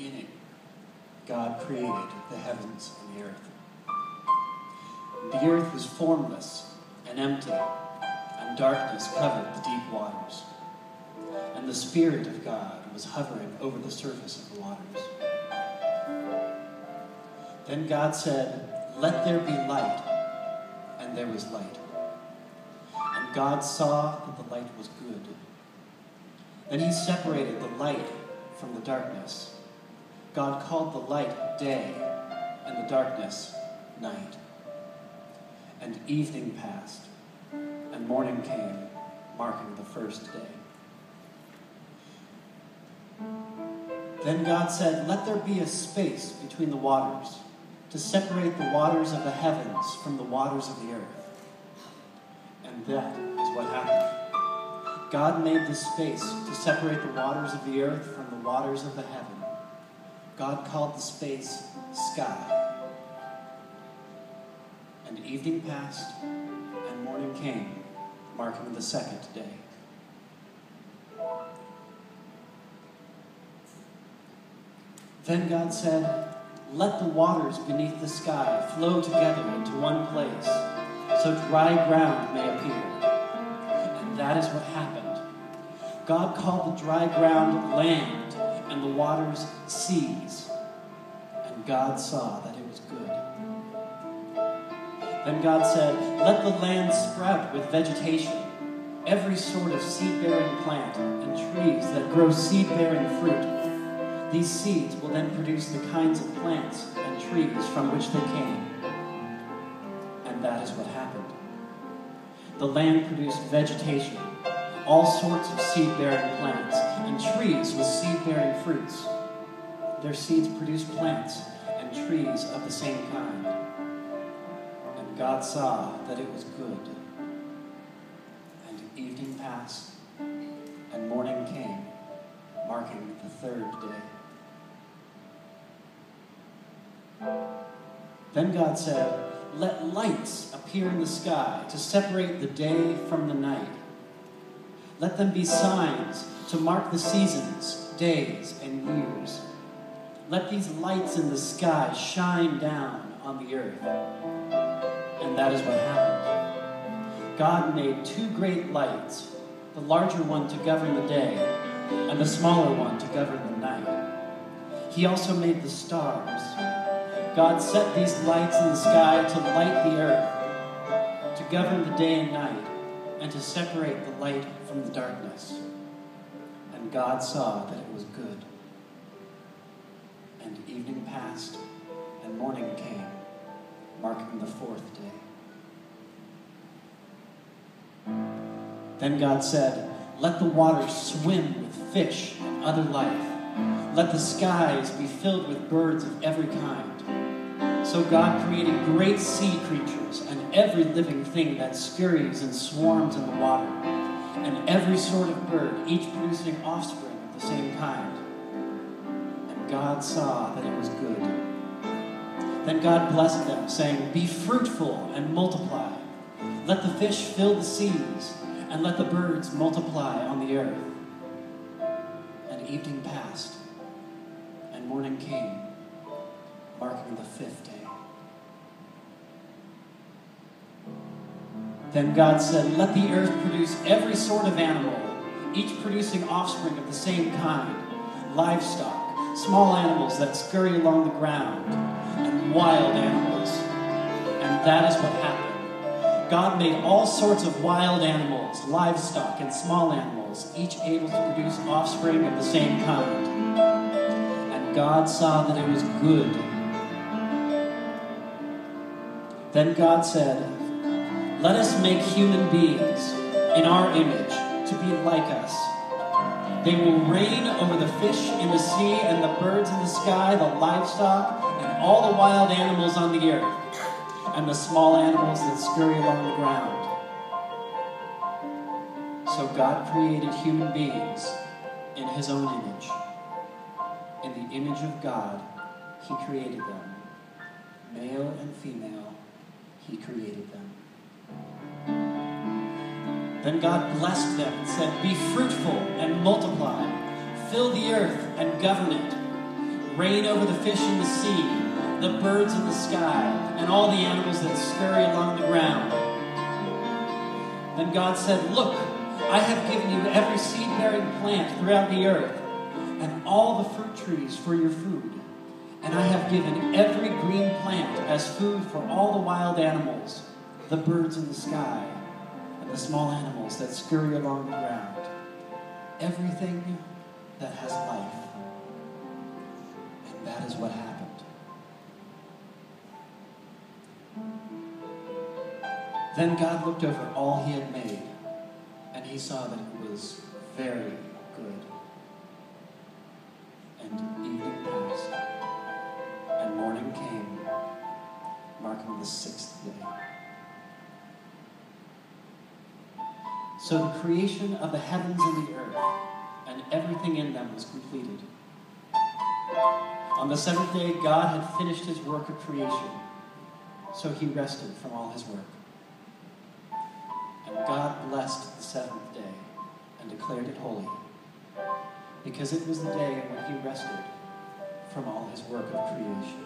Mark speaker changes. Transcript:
Speaker 1: beginning, God created the heavens and the earth. The earth was formless and empty, and darkness covered the deep waters. And the Spirit of God was hovering over the surface of the waters. Then God said, "Let there be light," and there was light. And God saw that the light was good. Then he separated the light from the darkness. God called the light day, and the darkness night. And evening passed, and morning came, marking the first day. Then God said, "Let there be a space between the waters, to separate the waters of the heavens from the waters of the earth." And that is what happened. God made the space to separate the waters of the earth from the waters of the heaven. God called the space sky. And evening passed, and morning came, marking the second day. Then God said, "Let the waters beneath the sky flow together into one place, so dry ground may appear." And that is what happened. God called the dry ground land, and the waters seas. And God saw that it was good. Then God said, "Let the land sprout with vegetation, every sort of seed-bearing plant, and trees that grow seed-bearing fruit. These seeds will then produce the kinds of plants and trees from which they came." And that is what happened. The land produced vegetation, all sorts of seed-bearing plants, and trees with seed-bearing fruits. Their seeds produced plants and trees of the same kind. And God saw that it was good. And evening passed, and morning came, marking the third day. Then God said, "Let lights appear in the sky to separate the day from the night. Let them be signs to mark the seasons, days, and years. Let these lights in the sky shine down on the earth." And that is what happened. God made two great lights, the larger one to govern the day, and the smaller one to govern the night. He also made the stars. God set these lights in the sky to light the earth, to govern the day and night, and to separate the light from the darkness. And God saw that it was good. And evening passed, and morning came, marking the fourth day. Then God said, "Let the waters swim with fish and other life. Let the skies be filled with birds of every kind." So God created great sea creatures and every living thing that scurries and swarms in the water, and every sort of bird, each producing offspring of the same kind. And God saw that it was good. Then God blessed them, saying, "Be fruitful and multiply. Let the fish fill the seas, and let the birds multiply on the earth." And evening passed, and morning came, marking the fifth day. Then God said, "Let the earth produce every sort of animal, each producing offspring of the same kind, livestock, small animals that scurry along the ground, and wild animals." And that is what happened. God made all sorts of wild animals, livestock, and small animals, each able to produce offspring of the same kind. And God saw that it was good. Then God said, "Let us make human beings in our image to be like us. They will reign over the fish in the sea and the birds in the sky, the livestock, and all the wild animals on the earth, and the small animals that scurry along the ground." So God created human beings in his own image. In the image of God, he created them. Male and female, he created them. Then God blessed them and said, "Be fruitful and multiply. Fill the earth and govern it. reign over the fish in the sea, the birds in the sky, and all the animals that scurry along the ground. Then God said, look, I have given you every seed-bearing plant throughout the earth, and all the fruit trees for your food. And I have given every green plant as food for all the wild animals, the birds in the sky, and the small animals that scurry along the ground. Everything that has life. And that is what happened. Then God looked over all he had made, and he saw that it was very good. And evening passed, and morning came, marking the 6th day. So the creation of the heavens and the earth, and everything in them was completed. On the 7th day, God had finished his work of creation, so he rested from all his work. And God blessed the 7th day and declared it holy, because it was the day when he rested from all his work of creation.